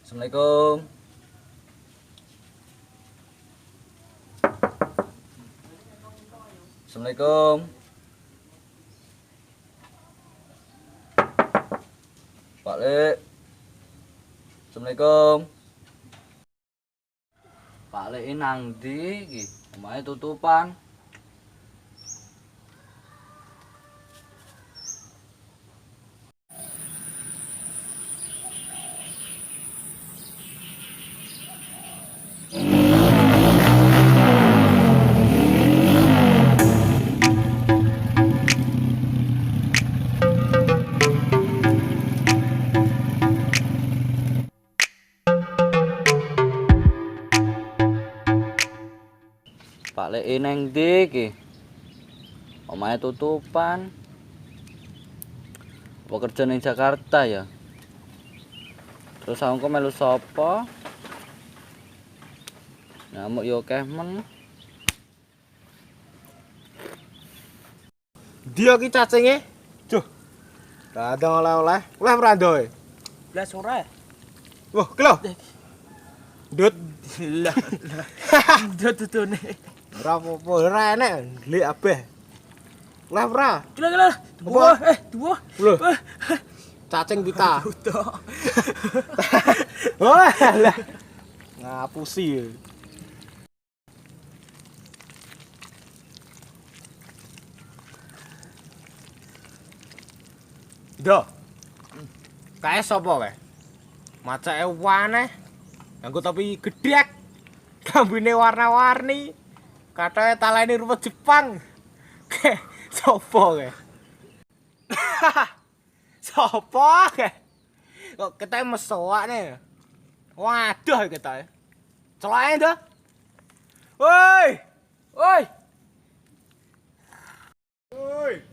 Assalamualaikum. Assalamualaikum. Pak Lek. Assalamualaikum. Pak Lek nang ndi iki? Omahe tutupan. Pak Lek nang ndi iki? Omahe tutupan. Apa kerja ning Jakarta ya? Terus aku melu sapa? Nyamuk yo akeh men. Dia ki cacinge. Duh. Gak ada oleh-oleh. Oleh merandoe. Blas ora. Wah, ki lho. Ndut. Lah. Dutune. Ora apa-apa, ora enek. Ndelik abeh. Oleh ora? Gila. Duwo. Lho. Cacing kita. Udah. Wah, lah. Ngapusi. Ndo. Kae sapa kae? Macake waneh. Nganggo topi gedhek. Kambine warna-warni. Katanya talene rumput Jepang. Kae sapa kae? Sapa kae? Kok ketoke mesowakne. Waduh ketoke. Celoke ndo. Woi! Woi!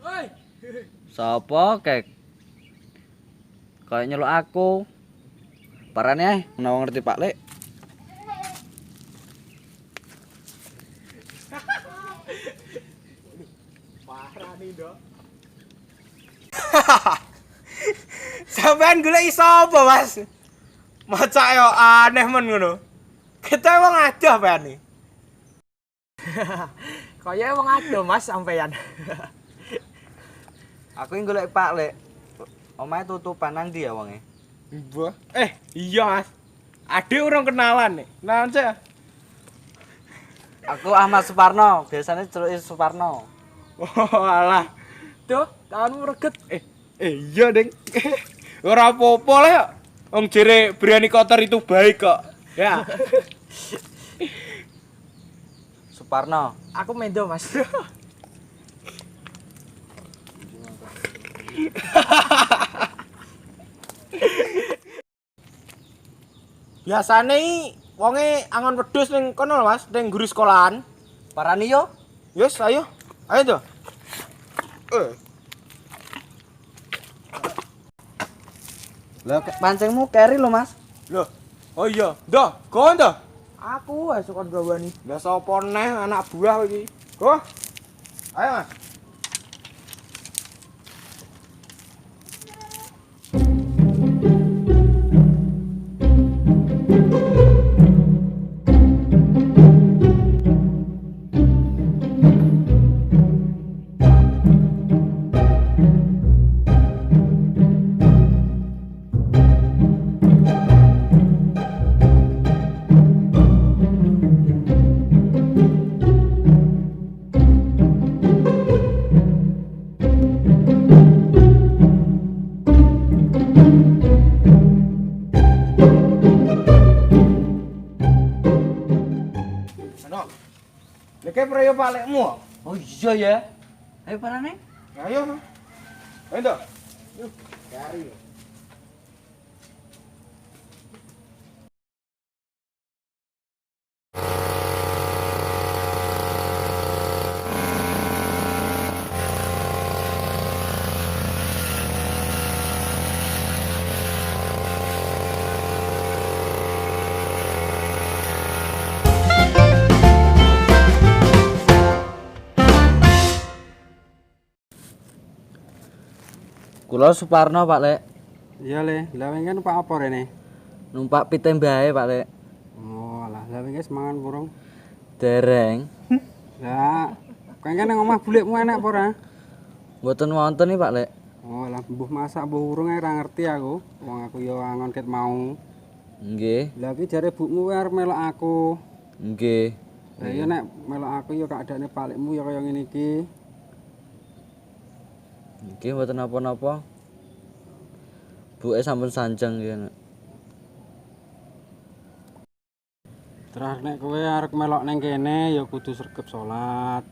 Woi! Sapa kek? Kayak nyeluk aku. Parane ae, menawa ngerti Pak Lek. Parah nih, Dok. Sampean golek sapa, Mas? Maca yo aneh men ngono. Kita wong adoh peane. Kaya wong ado Mas sampean. Aku yang golek Pak Lek. Omahe tutupan nang ndi ya wonge? Mbah. Iya, Mas. Ade urung kenalan nih. Kenalan saya. Aku Ahmad Suparno, biasanya celuki Suparno. Oh, alah. Tuh, tanganmu reget. Iya, Ding. Ora apa-apa lah ya. Wong jere berani kotor itu baik kok. Ya. Suparno. Aku mendo Mas. Biasane wonge angon wedhus ning kono lho, Mas, ning guru sekolahan. Parani yo. Yes, ayo. Ayo to. Lah pancingmu keri lho, Mas. Loh. Oh iya, ndoh, go ndoh. Aku wis kon gawani. Lah sapa neh anak buah iki? Go. Ayo, Mas. Ano? Lek prayo palekmu. Oh iya ya. Ayo parane. Ayo, Mas. Ayo ndoh. Yuk, cari. Kula Suparno, Pak Lek. Iya le, lah kan Pak apa rene? Numpak pitem bae, Pak Lek. Oh, lah wis mangan burung. Dereng. Lah, kene nang omah bulikmu enak apa ora? Mboten wonten nih, Pak Lek. Oh, lah mbuh masak mbuh urung ae ora ngerti aku. Wong aku yo angon ket mau. Nggih. Lah iki jare bukmu kowe arep melok aku. Nggih. Lah iya nek melok aku yo keadaane palikmu yo kaya ngene iki. Nggih mboten napa-napa. Buke sampun sanjang nggih, Nek. Terus nek kowe arep melok ning kene ya kudu sregep salat.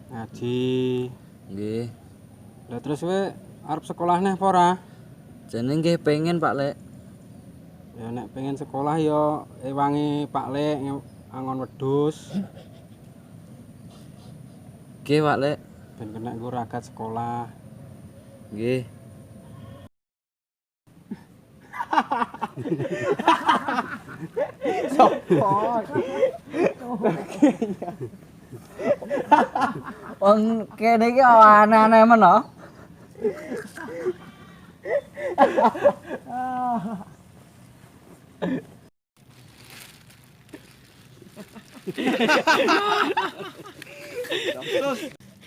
Ngaji. Nggih. Lah terus kowe arep sekolah neh apa ora? Jane nggih pengen, Pak Lek. Ya nek pengen sekolah ya ewangi Pak Lek angon wedhus Nggih, Pak Lek. ben kena nggo ragat sekolah. Nggih. Wong kene iki aneh-aneh men lho.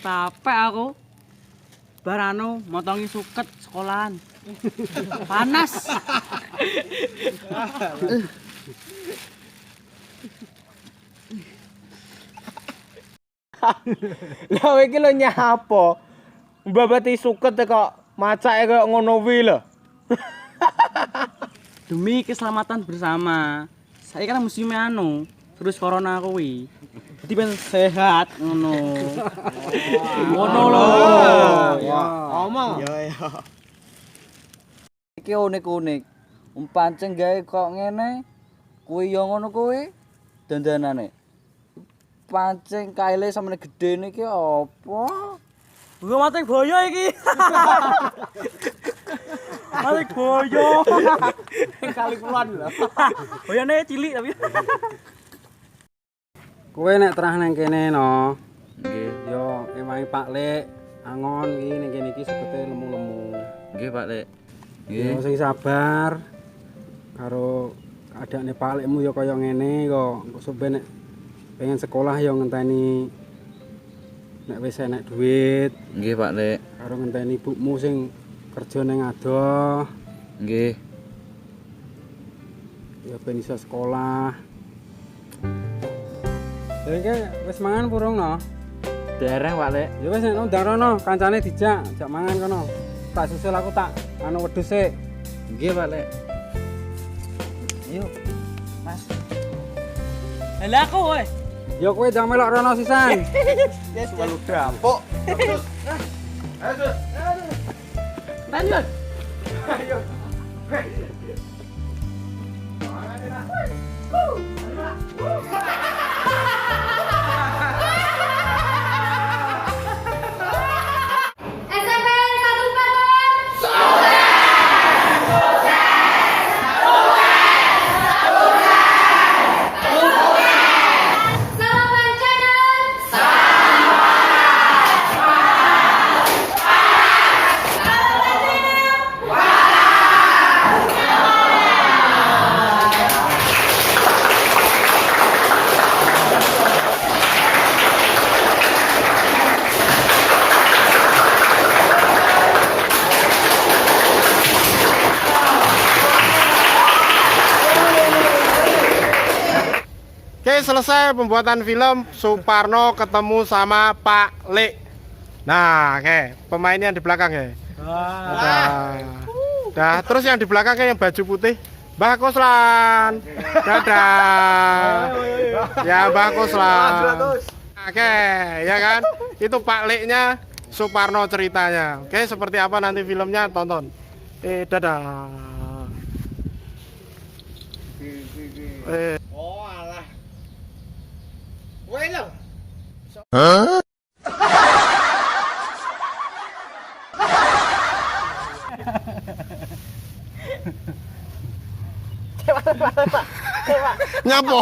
Capek aku. Barano motongi suket sekolahan. Panas. Lah kowe iki lho nyapa? Mbabati suket kok macake kaya ngono kuwi lho. Demi keselamatan bersama. Saya kan musim anu, terus corona kuwi. Jadi ben sehat ngono. Ngono lho. Omong. Iki unik-unik. Pancen gawe kok ngene, kuwi yo ngono kuwi dandanane. Pancen kaile samene gedhe niki apa? Gua mati boyo iki. Mati boyo. Kali puluhan lho. Boyone cilik tapi. Kowe nek terah nang kene no, Nggih. yo ewangi Pak Lek angon iki ning kene iki sekete lemu-lemu. Nggih, Pak Lek. Yo Nggih. sing sabar karo keadaane Pak Lekmu yo kaya ngene kok. Engko sampe nek pengen sekolah yo ngenteni nek wis enek duit Nggih, Pak Lek. karo ngenteni ibumu sing kerja ning adoh Nggih. ya ben iso sekolah. Lah iki wis mangan purung no? Dereng, Pak Lek. Ya wis nek ndang rono kancane dijak mangan kono. Tak susul aku tak anu wedhus sik. Nggih, Pak Lek. Ayo. Mas. Lah aku kowe. Ya kowe jangan melok rono sisan. Selalu dapuk. Lanjut. SMP 1 Peter. Sarapan channel. Oke, selesai pembuatan film Suparno ketemu sama Pak Lek. Nah, oke, pemainnya yang di belakang ya. Dah, terus yang di belakang yang baju putih, Mbah Kuslan. Dadah. Ya, Mbah Kuslan. Oke, ya kan? Itu Pak Leknya Suparno ceritanya. Oke, seperti apa nanti filmnya tonton. Dadah. Oh alah. Kowe lho. Nyapo?